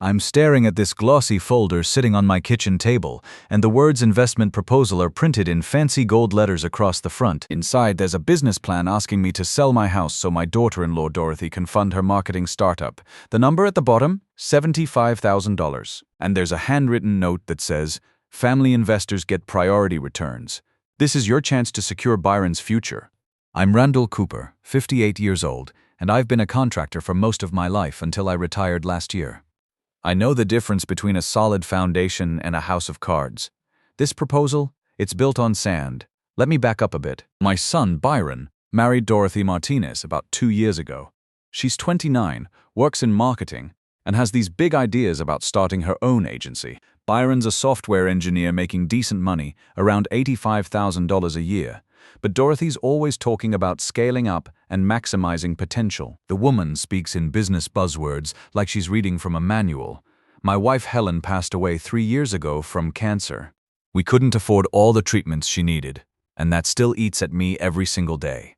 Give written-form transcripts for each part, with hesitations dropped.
I'm staring at this glossy folder sitting on my kitchen table, and the words investment proposal are printed in fancy gold letters across the front. Inside, there's a business plan asking me to sell my house so my daughter-in-law Dorothy can fund her marketing startup. The number at the bottom, $75,000. And there's a handwritten note that says, "Family investors get priority returns. This is your chance to secure Byron's future." I'm Randall Cooper, 58 years old, and I've been a contractor for most of my life until I retired last year. I know the difference between a solid foundation and a house of cards. This proposal, it's built on sand. Let me back up a bit. My son, Byron, married Dorothy Martinez about 2 years ago. She's 29, works in marketing, and has these big ideas about starting her own agency. Byron's a software engineer making decent money, around $85,000 a year. But Dorothy's always talking about scaling up and maximizing potential. The woman speaks in business buzzwords like she's reading from a manual. My wife Helen passed away 3 years ago from cancer. We couldn't afford all the treatments she needed, and that still eats at me every single day.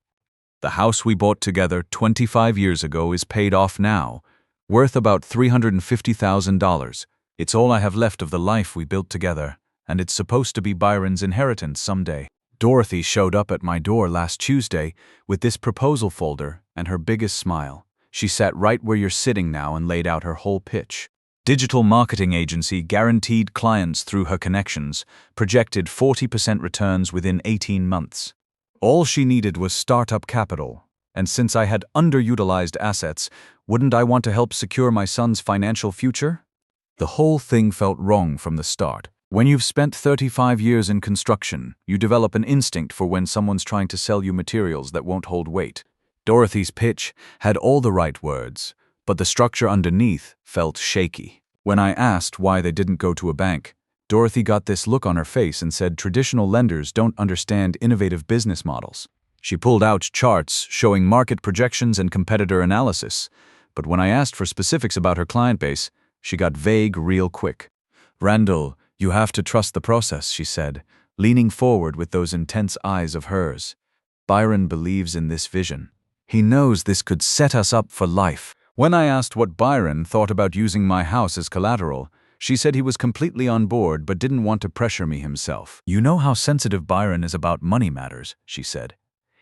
The house we bought together 25 years ago is paid off now, worth about $350,000. It's all I have left of the life we built together, and it's supposed to be Byron's inheritance someday. Dorothy showed up at my door last Tuesday with this proposal folder and her biggest smile. She sat right where you're sitting now and laid out her whole pitch. Digital marketing agency guaranteed clients through her connections, projected 40% returns within 18 months. All she needed was startup capital, and since I had underutilized assets, wouldn't I want to help secure my son's financial future? The whole thing felt wrong from the start. When you've spent 35 years in construction, you develop an instinct for when someone's trying to sell you materials that won't hold weight. Dorothy's pitch had all the right words, but the structure underneath felt shaky. When I asked why they didn't go to a bank, Dorothy got this look on her face and said traditional lenders don't understand innovative business models. She pulled out charts showing market projections and competitor analysis, but when I asked for specifics about her client base, she got vague real quick. "Randall, you have to trust the process," she said, leaning forward with those intense eyes of hers. "Byron believes in this vision. He knows this could set us up for life." When I asked what Byron thought about using my house as collateral, she said he was completely on board but didn't want to pressure me himself. "You know how sensitive Byron is about money matters," she said.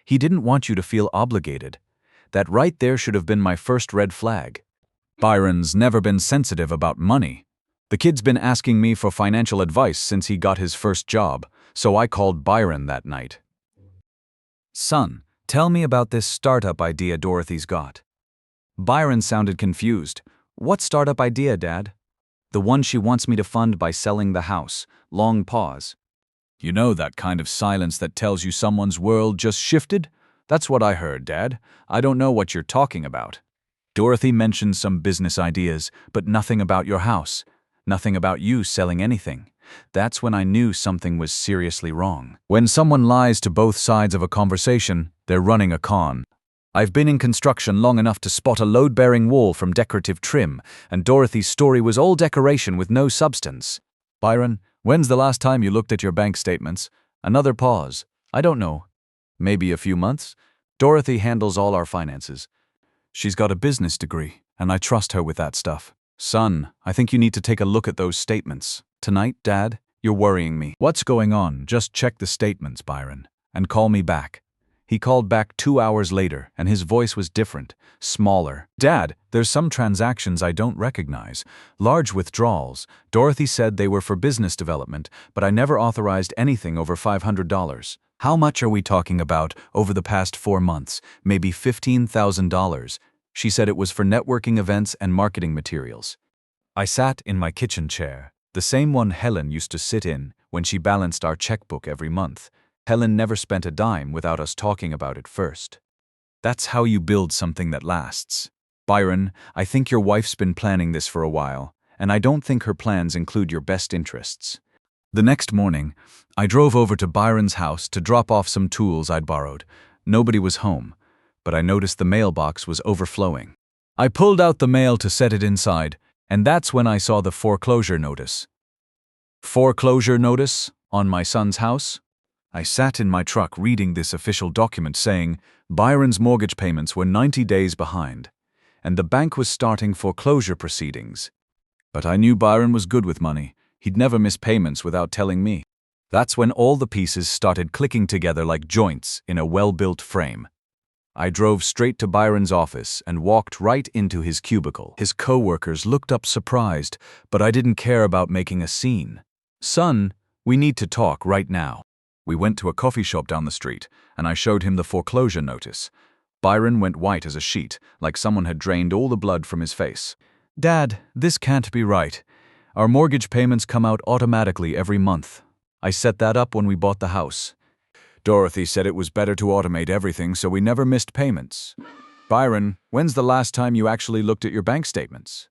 "He didn't want you to feel obligated. That right there should have been my first red flag. Byron's never been sensitive about money. The kid's been asking me for financial advice since he got his first job, so I called Byron that night. "Son, tell me about this startup idea Dorothy's got." Byron sounded confused. "What startup idea, Dad?" "The one she wants me to fund by selling the house." Long pause. "You know that kind of silence that tells you someone's world just shifted? That's what I heard, Dad. I don't know what you're talking about." Dorothy mentioned some business ideas, but nothing about your house. Nothing about you selling anything. That's when I knew something was seriously wrong. When someone lies to both sides of a conversation, they're running a con. I've been in construction long enough to spot a load-bearing wall from decorative trim, and Dorothy's story was all decoration with no substance. "Byron, when's the last time you looked at your bank statements?" Another pause. "I don't know. Maybe a few months?" "Dorothy handles all our finances. She's got a business degree, and I trust her with that stuff." "Son, I think you need to take a look at those statements. Tonight, Dad, you're worrying me." "What's going on? Just check the statements, Byron, and call me back." He called back 2 hours later, and his voice was different, smaller. "Dad, there's some transactions I don't recognize. Large withdrawals. Dorothy said they were for business development, but I never authorized anything over $500. "How much are we talking about over the past 4 months? Maybe $15,000. She said it was for networking events and marketing materials. I sat in my kitchen chair, the same one Helen used to sit in when she balanced our checkbook every month. Helen never spent a dime without us talking about it first. That's how you build something that lasts. "Byron, I think your wife's been planning this for a while, and I don't think her plans include your best interests." The next morning, I drove over to Byron's house to drop off some tools I'd borrowed. Nobody was home, but I noticed the mailbox was overflowing. I pulled out the mail to set it inside, and that's when I saw the foreclosure notice. Foreclosure notice on my son's house? I sat in my truck reading this official document saying Byron's mortgage payments were 90 days behind, and the bank was starting foreclosure proceedings. But I knew Byron was good with money. He'd never miss payments without telling me. That's when all the pieces started clicking together like joints in a well-built frame. I drove straight to Byron's office and walked right into his cubicle. His co-workers looked up surprised, but I didn't care about making a scene. "Son, we need to talk right now." We went to a coffee shop down the street, and I showed him the foreclosure notice. Byron went white as a sheet, like someone had drained all the blood from his face. "Dad, this can't be right. Our mortgage payments come out automatically every month. I set that up when we bought the house. Dorothy said it was better to automate everything so we never missed payments. Byron, when's the last time you actually looked at your bank statements?"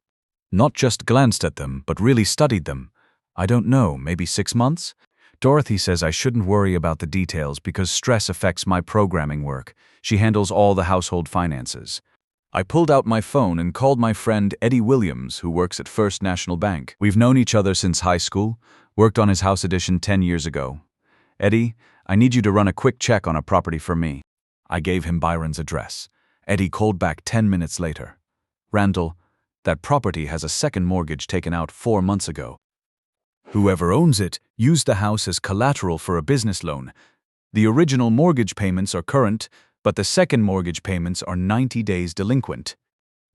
"Not just glanced at them, but really studied them. I don't know, maybe 6 months? Dorothy says I shouldn't worry about the details because stress affects my programming work. She handles all the household finances." I pulled out my phone and called my friend Eddie Williams, who works at First National Bank. We've known each other since high school, worked on his house addition 10 years ago. "Eddie, I need you to run a quick check on a property for me." I gave him Byron's address. Eddie called back 10 minutes later. "Randall, that property has a second mortgage taken out 4 months ago. Whoever owns it used the house as collateral for a business loan. The original mortgage payments are current, but the second mortgage payments are 90 days delinquent."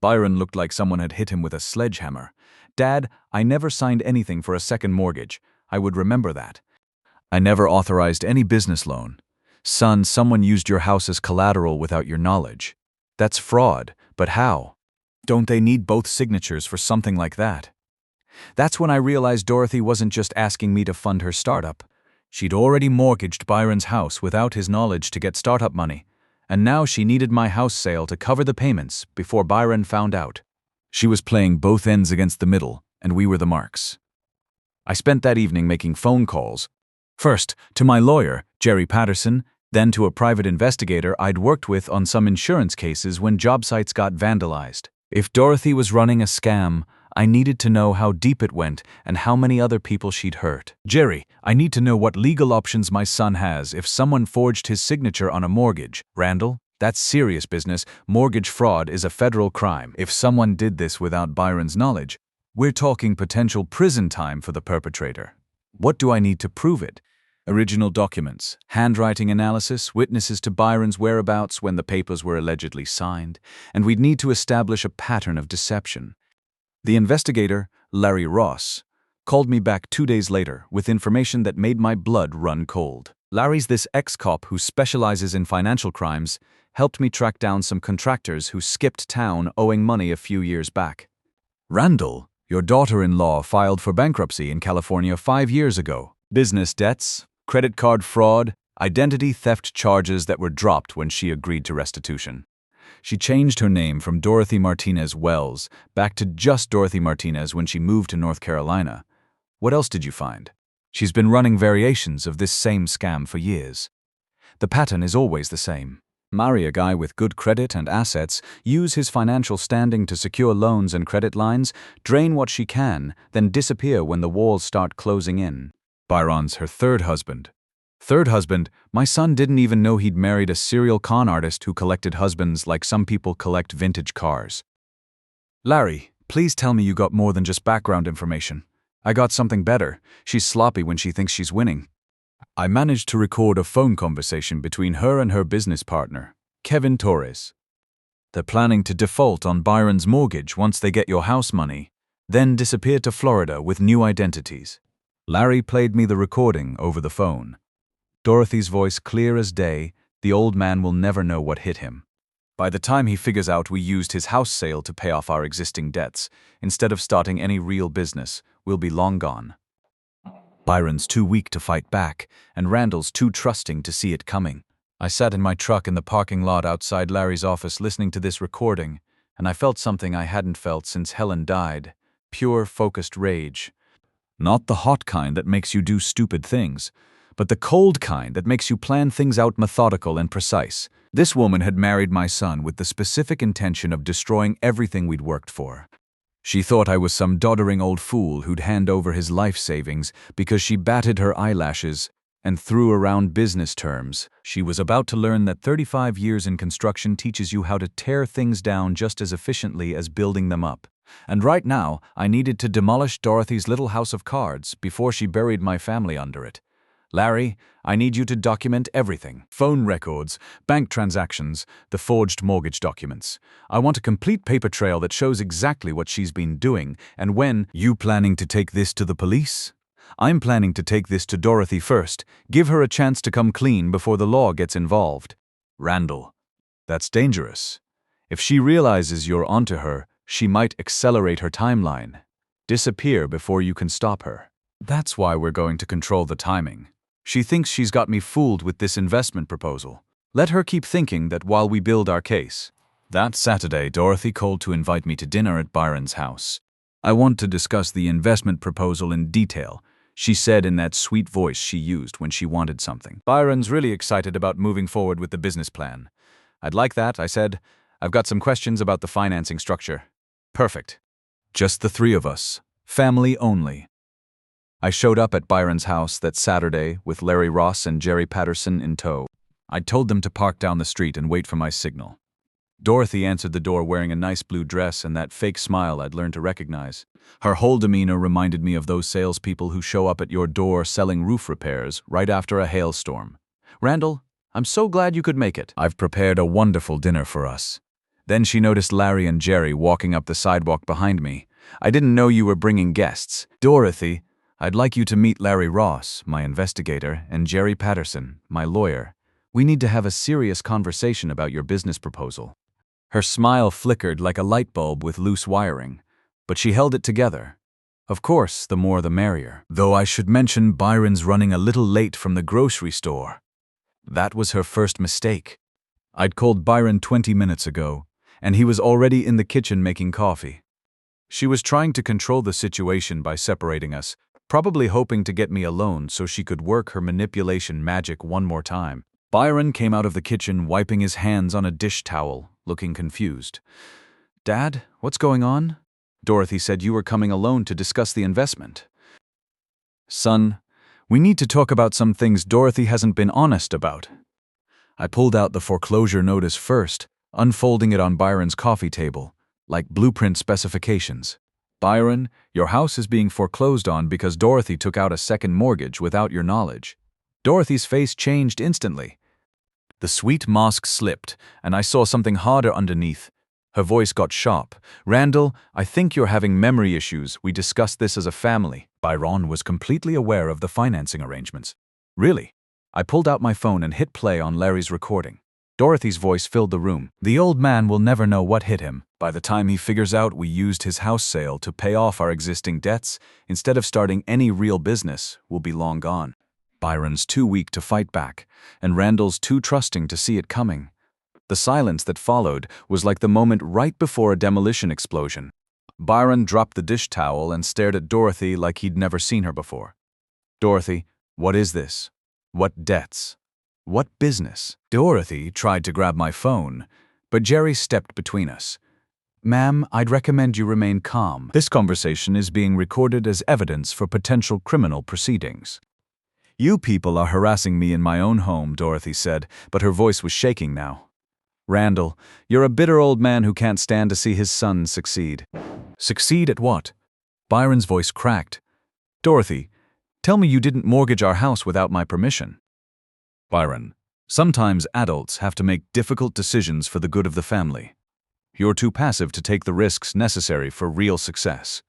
Byron looked like someone had hit him with a sledgehammer. "Dad, I never signed anything for a second mortgage. I would remember that. I never authorized any business loan. Son, someone used your house as collateral without your knowledge. That's fraud, but how? Don't they need both signatures for something like that?" That's when I realized Dorothy wasn't just asking me to fund her startup. She'd already mortgaged Byron's house without his knowledge to get startup money, and now she needed my house sale to cover the payments before Byron found out. She was playing both ends against the middle, and we were the marks. I spent that evening making phone calls. First, to my lawyer, Jerry Patterson, then to a private investigator I'd worked with on some insurance cases when job sites got vandalized. If Dorothy was running a scam, I needed to know how deep it went and how many other people she'd hurt. "Jerry, I need to know what legal options my son has if someone forged his signature on a mortgage." "Randall, that's serious business. Mortgage fraud is a federal crime. If someone did this without Byron's knowledge, we're talking potential prison time for the perpetrator. What do I need to prove it?" "Original documents, handwriting analysis, witnesses to Byron's whereabouts when the papers were allegedly signed, and we'd need to establish a pattern of deception." The investigator, Larry Ross, called me back 2 days later with information that made my blood run cold. Larry's this ex-cop who specializes in financial crimes, helped me track down some contractors who skipped town owing money a few years back. "Randall, your daughter-in-law filed for bankruptcy in California 5 years ago. Business debts, credit card fraud, identity theft charges that were dropped when she agreed to restitution. She changed her name from Dorothy Martinez Wells back to just Dorothy Martinez when she moved to North Carolina. What else did you find? She's been running variations of this same scam for years. The pattern is always the same. Marry a guy with good credit and assets, use his financial standing to secure loans and credit lines, drain what she can, then disappear when the walls start closing in." Byron's her third husband. "Third husband, my son didn't even know he'd married a serial con artist who collected husbands like some people collect vintage cars." "Larry, please tell me you got more than just background information. I got something better. She's sloppy when she thinks she's winning." I managed to record a phone conversation between her and her business partner, Kevin Torres. "They're planning to default on Byron's mortgage once they get your house money, then disappear to Florida with new identities." Larry played me the recording over the phone. Dorothy's voice clear as day, the old man will never know what hit him. By the time he figures out we used his house sale to pay off our existing debts, instead of starting any real business, we'll be long gone. Byron's too weak to fight back, and Randall's too trusting to see it coming. I sat in my truck in the parking lot outside Larry's office listening to this recording, and I felt something I hadn't felt since Helen died. Pure, focused rage. Not the hot kind that makes you do stupid things, but the cold kind that makes you plan things out methodical and precise. This woman had married my son with the specific intention of destroying everything we'd worked for. She thought I was some doddering old fool who'd hand over his life savings because she batted her eyelashes and threw around business terms. She was about to learn that 35 years in construction teaches you how to tear things down just as efficiently as building them up. and right now I needed to demolish Dorothy's little house of cards before she buried my family under it. Larry, I need you to document everything. Phone records, bank transactions, the forged mortgage documents. I want a complete paper trail that shows exactly what she's been doing and when. You planning to take this to the police? I'm planning to take this to Dorothy first, give her a chance to come clean before the law gets involved. Randall, that's dangerous. If she realizes you're onto her, she might accelerate her timeline. Disappear before you can stop her. That's why we're going to control the timing. She thinks she's got me fooled with this investment proposal. Let her keep thinking that while we build our case. That Saturday, Dorothy called to invite me to dinner at Byron's house. I want to discuss the investment proposal in detail, she said in that sweet voice she used when she wanted something. Byron's really excited about moving forward with the business plan. I'd like that, I said. I've got some questions about the financing structure. Perfect. Just the three of us. Family only. I showed up at Byron's house that Saturday with Larry Ross and Jerry Patterson in tow. I told them to park down the street and wait for my signal. Dorothy answered the door wearing a nice blue dress and that fake smile I'd learned to recognize. Her whole demeanor reminded me of those salespeople who show up at your door selling roof repairs right after a hailstorm. Randall, I'm so glad you could make it. I've prepared a wonderful dinner for us. Then she noticed Larry and Jerry walking up the sidewalk behind me. I didn't know you were bringing guests. Dorothy, I'd like you to meet Larry Ross, my investigator, and Jerry Patterson, my lawyer. We need to have a serious conversation about your business proposal. Her smile flickered like a light bulb with loose wiring, but she held it together. Of course, the more the merrier. Though I should mention Byron's running a little late from the grocery store. That was her first mistake. I'd called Byron 20 minutes ago, and he was already in the kitchen making coffee. She was trying to control the situation by separating us, probably hoping to get me alone so she could work her manipulation magic one more time. Byron came out of the kitchen wiping his hands on a dish towel, looking confused. Dad, what's going on? Dorothy said you were coming alone to discuss the investment. Son, we need to talk about some things Dorothy hasn't been honest about. I pulled out the foreclosure notice first, unfolding it on Byron's coffee table, like blueprint specifications. Byron, your house is being foreclosed on because Dorothy took out a second mortgage without your knowledge. Dorothy's face changed instantly. The sweet mask slipped, and I saw something harder underneath. Her voice got sharp. Randall, I think you're having memory issues. We discussed this as a family. Byron was completely aware of the financing arrangements. Really? I pulled out my phone and hit play on Larry's recording. Dorothy's voice filled the room. The old man will never know what hit him. By the time he figures out we used his house sale to pay off our existing debts, instead of starting any real business, we'll be long gone. Byron's too weak to fight back, and Randall's too trusting to see it coming. The silence that followed was like the moment right before a demolition explosion. Byron dropped the dish towel and stared at Dorothy like he'd never seen her before. Dorothy, what is this? What debts? What business? Dorothy tried to grab my phone, but Jerry stepped between us. Ma'am, I'd recommend you remain calm. This conversation is being recorded as evidence for potential criminal proceedings. You people are harassing me in my own home, Dorothy said, but her voice was shaking now. Randall, you're a bitter old man who can't stand to see his son succeed. Succeed at what? Byron's voice cracked. Dorothy, tell me you didn't mortgage our house without my permission. Byron, sometimes adults have to make difficult decisions for the good of the family. You're too passive to take the risks necessary for real success.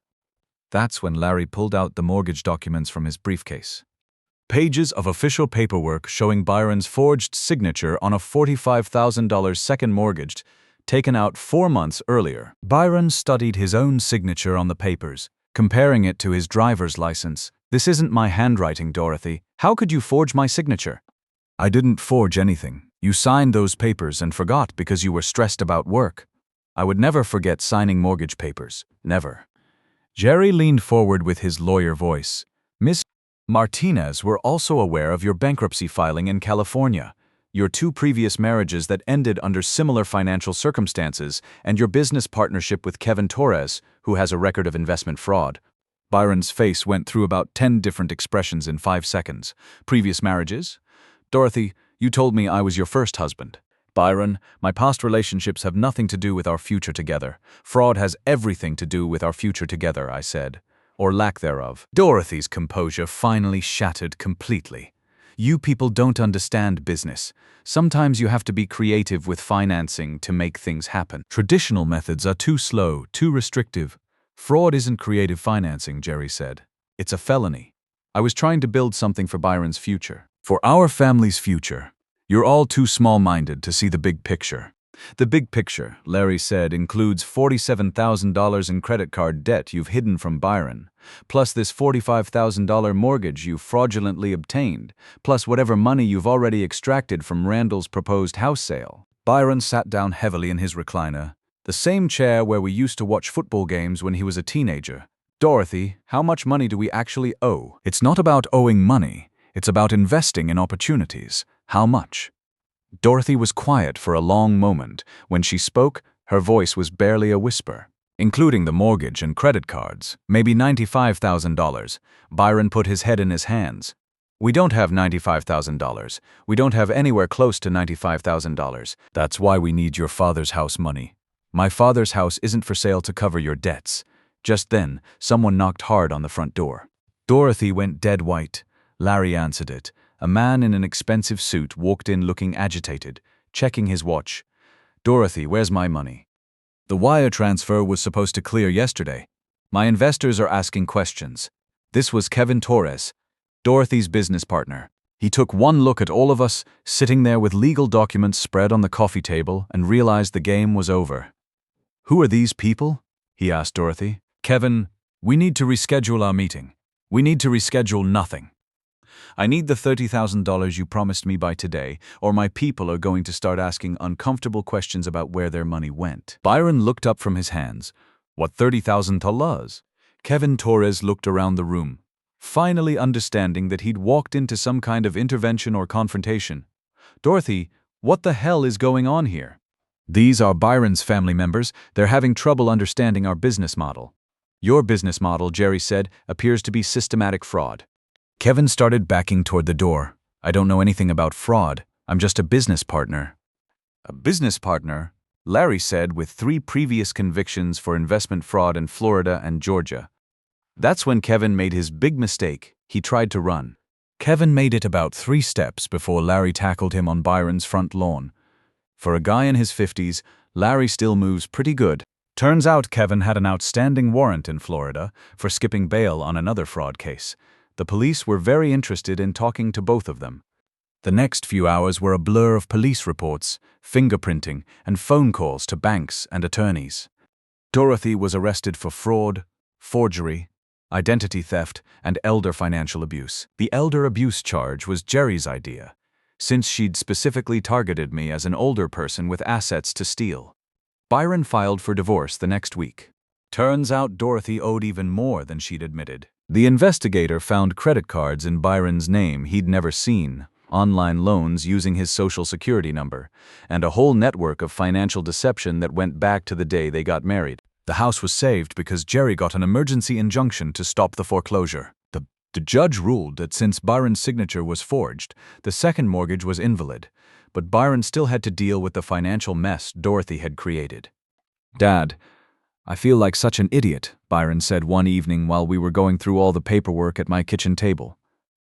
That's when Larry pulled out the mortgage documents from his briefcase. Pages of official paperwork showing Byron's forged signature on a $45,000 second mortgage taken out 4 months earlier. Byron studied his own signature on the papers, comparing it to his driver's license. This isn't my handwriting, Dorothy. How could you forge my signature? I didn't forge anything. You signed those papers and forgot because you were stressed about work. I would never forget signing mortgage papers. Never. Jerry leaned forward with his lawyer voice. Miss Martinez were also aware of your bankruptcy filing in California, your 2 previous marriages that ended under similar financial circumstances, and your business partnership with Kevin Torres, who has a record of investment fraud. Byron's face went through about 10 different expressions in 5 seconds. Previous marriages? Dorothy, you told me I was your first husband. Byron, my past relationships have nothing to do with our future together. Fraud has everything to do with our future together, I said. Or lack thereof. Dorothy's composure finally shattered completely. You people don't understand business. Sometimes you have to be creative with financing to make things happen. Traditional methods are too slow, too restrictive. Fraud isn't creative financing, Jerry said. It's a felony. I was trying to build something for Byron's future. For our family's future. You're all too small-minded to see the big picture. The big picture, Larry said, includes $47,000 in credit card debt you've hidden from Byron, plus this $45,000 mortgage you fraudulently obtained, plus whatever money you've already extracted from Randall's proposed house sale. Byron sat down heavily in his recliner, the same chair where we used to watch football games when he was a teenager. Dorothy, how much money do we actually owe? It's not about owing money. It's about investing in opportunities. How much? Dorothy was quiet for a long moment. When she spoke, her voice was barely a whisper. Including the mortgage and credit cards, maybe $95,000. Byron put his head in his hands. We don't have $95,000. We don't have anywhere close to $95,000. That's why we need your father's house money. My father's house isn't for sale to cover your debts. Just then, someone knocked hard on the front door. Dorothy went dead white. Larry answered it. A man in an expensive suit walked in looking agitated, checking his watch. Dorothy, where's my money? The wire transfer was supposed to clear yesterday. My investors are asking questions. This was Kevin Torres, Dorothy's business partner. He took one look at all of us, sitting there with legal documents spread on the coffee table, and realized the game was over. Who are these people? He asked Dorothy. Kevin, we need to reschedule our meeting. We need to reschedule nothing. I need the $30,000 you promised me by today, or my people are going to start asking uncomfortable questions about where their money went. Byron looked up from his hands. What $30,000? Kevin Torres looked around the room, finally understanding that he'd walked into some kind of intervention or confrontation. Dorothy, what the hell is going on here? These are Byron's family members. They're having trouble understanding our business model. Your business model, Jerry said, appears to be systematic fraud. Kevin started backing toward the door. I don't know anything about fraud. I'm just a business partner. A business partner? Larry said, with 3 previous convictions for investment fraud in Florida and Georgia. That's when Kevin made his big mistake. He tried to run. Kevin made it about 3 steps before Larry tackled him on Byron's front lawn. For a guy in his 50s, Larry still moves pretty good. Turns out Kevin had an outstanding warrant in Florida for skipping bail on another fraud case. The police were very interested in talking to both of them. The next few hours were a blur of police reports, fingerprinting, and phone calls to banks and attorneys. Dorothy was arrested for fraud, forgery, identity theft, and elder financial abuse. The elder abuse charge was Jerry's idea, since she'd specifically targeted me as an older person with assets to steal. Byron filed for divorce the next week. Turns out Dorothy owed even more than she'd admitted. The investigator found credit cards in Byron's name he'd never seen, online loans using his social security number, and a whole network of financial deception that went back to the day they got married. The house was saved because Jerry got an emergency injunction to stop the foreclosure. The judge ruled that since Byron's signature was forged, the second mortgage was invalid, but Byron still had to deal with the financial mess Dorothy had created. Dad, I feel like such an idiot, Byron said one evening while we were going through all the paperwork at my kitchen table.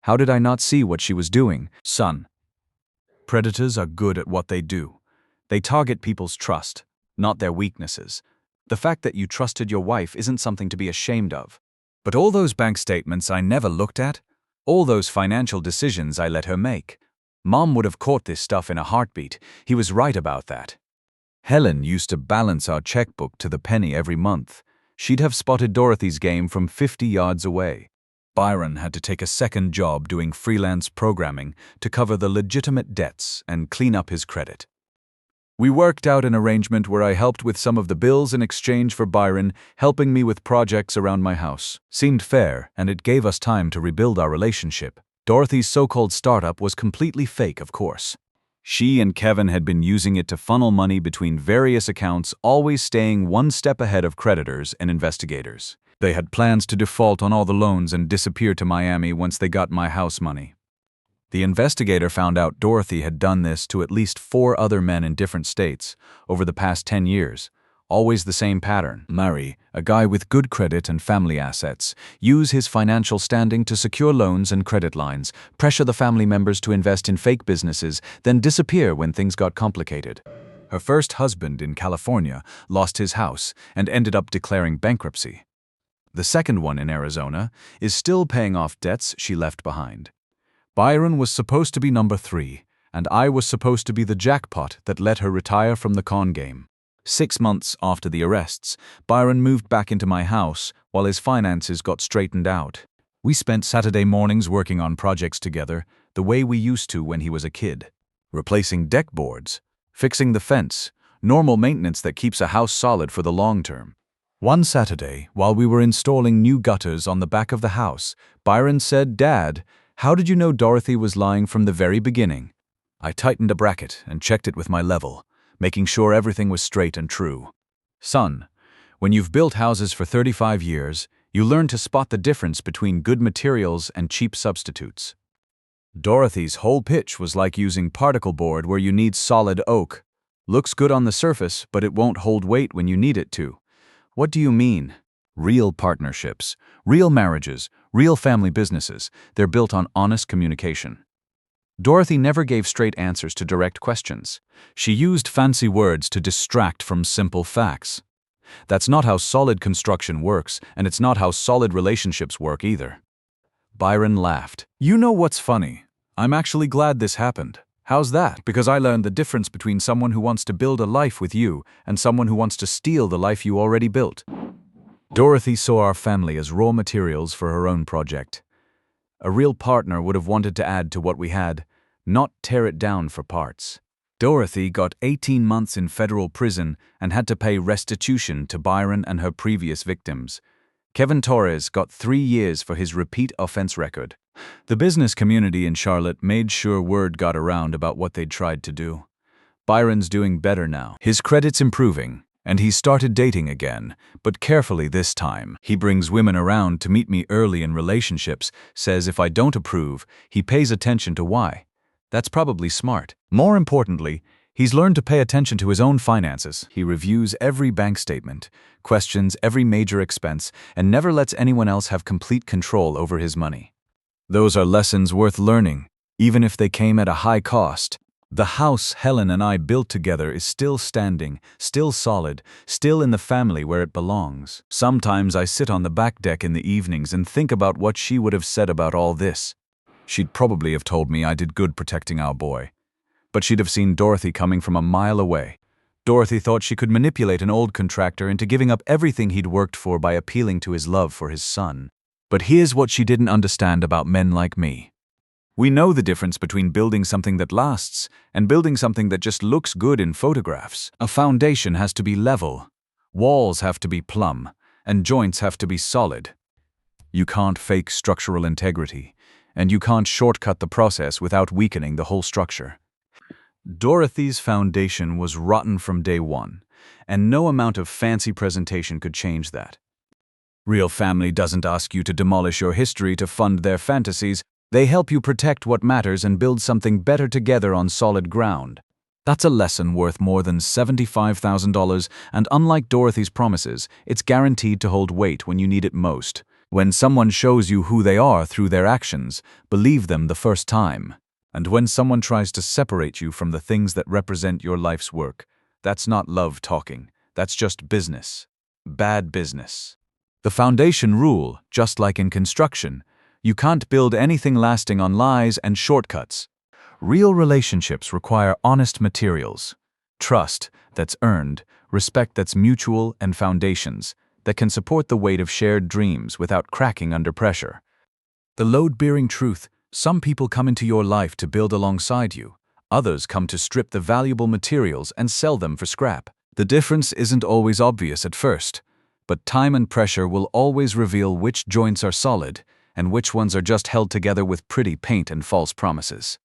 How did I not see what she was doing? Son, predators are good at what they do. They target people's trust, not their weaknesses. The fact that you trusted your wife isn't something to be ashamed of. But all those bank statements I never looked at, all those financial decisions I let her make. Mom would have caught this stuff in a heartbeat. He was right about that. Helen used to balance our checkbook to the penny every month. She'd have spotted Dorothy's game from 50 yards away. Byron had to take a second job doing freelance programming to cover the legitimate debts and clean up his credit. We worked out an arrangement where I helped with some of the bills in exchange for Byron helping me with projects around my house. Seemed fair, and it gave us time to rebuild our relationship. Dorothy's so-called startup was completely fake, of course. She and Kevin had been using it to funnel money between various accounts, always staying one step ahead of creditors and investigators. They had plans to default on all the loans and disappear to Miami once they got my house money. The investigator found out Dorothy had done this to at least 4 other men in different states over the past 10 years. Always the same pattern. Marry a guy with good credit and family assets, use his financial standing to secure loans and credit lines, pressure the family members to invest in fake businesses, then disappear when things got complicated. Her first husband in California lost his house and ended up declaring bankruptcy. The second one in Arizona is still paying off debts she left behind. Byron was supposed to be number 3, and I was supposed to be the jackpot that let her retire from the con game. 6 months after the arrests, Byron moved back into my house while his finances got straightened out. We spent Saturday mornings working on projects together, the way we used to when he was a kid. Replacing deck boards, fixing the fence, normal maintenance that keeps a house solid for the long term. One Saturday, while we were installing new gutters on the back of the house, Byron said, "Dad, how did you know Dorothy was lying from the very beginning?" I tightened a bracket and checked it with my level, making sure everything was straight and true. "Son, when you've built houses for 35 years, you learn to spot the difference between good materials and cheap substitutes. Dorothy's whole pitch was like using particle board where you need solid oak. Looks good on the surface, but it won't hold weight when you need it to." "What do you mean?" "Real partnerships, real marriages, real family businesses, they're built on honest communication." Dorothy never gave straight answers to direct questions. She used fancy words to distract from simple facts. That's not how solid construction works, and it's not how solid relationships work either. Byron laughed. "You know what's funny? I'm actually glad this happened. How's that? Because I learned the difference between someone who wants to build a life with you and someone who wants to steal the life you already built." Dorothy saw our family as raw materials for her own project. A real partner would have wanted to add to what we had, not tear it down for parts. Dorothy got 18 months in federal prison and had to pay restitution to Byron and her previous victims. Kevin Torres got 3 years for his repeat offense record. The business community in Charlotte made sure word got around about what they'd tried to do. Byron's doing better now. His credit's improving, and he started dating again, but carefully this time. He brings women around to meet me early in relationships, says if I don't approve, he pays attention to why. That's probably smart. More importantly, he's learned to pay attention to his own finances. He reviews every bank statement, questions every major expense, and never lets anyone else have complete control over his money. Those are lessons worth learning, even if they came at a high cost. The house Helen and I built together is still standing, still solid, still in the family where it belongs. Sometimes I sit on the back deck in the evenings and think about what she would have said about all this. She'd probably have told me I did good protecting our boy. But she'd have seen Dorothy coming from a mile away. Dorothy thought she could manipulate an old contractor into giving up everything he'd worked for by appealing to his love for his son. But here's what she didn't understand about men like me. We know the difference between building something that lasts and building something that just looks good in photographs. A foundation has to be level, walls have to be plumb, and joints have to be solid. You can't fake structural integrity, and you can't shortcut the process without weakening the whole structure. Dorothy's foundation was rotten from day one, and no amount of fancy presentation could change that. Real family doesn't ask you to demolish your history to fund their fantasies. They help you protect what matters and build something better together on solid ground. That's a lesson worth more than $75,000, and unlike Dorothy's promises, it's guaranteed to hold weight when you need it most. When someone shows you who they are through their actions, believe them the first time. And when someone tries to separate you from the things that represent your life's work, that's not love talking, that's just business. Bad business. The foundation rule, just like in construction, you can't build anything lasting on lies and shortcuts. Real relationships require honest materials, trust that's earned, respect that's mutual, and foundations that can support the weight of shared dreams without cracking under pressure. The load-bearing truth: some people come into your life to build alongside you. Others come to strip the valuable materials and sell them for scrap. The difference isn't always obvious at first, but time and pressure will always reveal which joints are solid and which ones are just held together with pretty paint and false promises.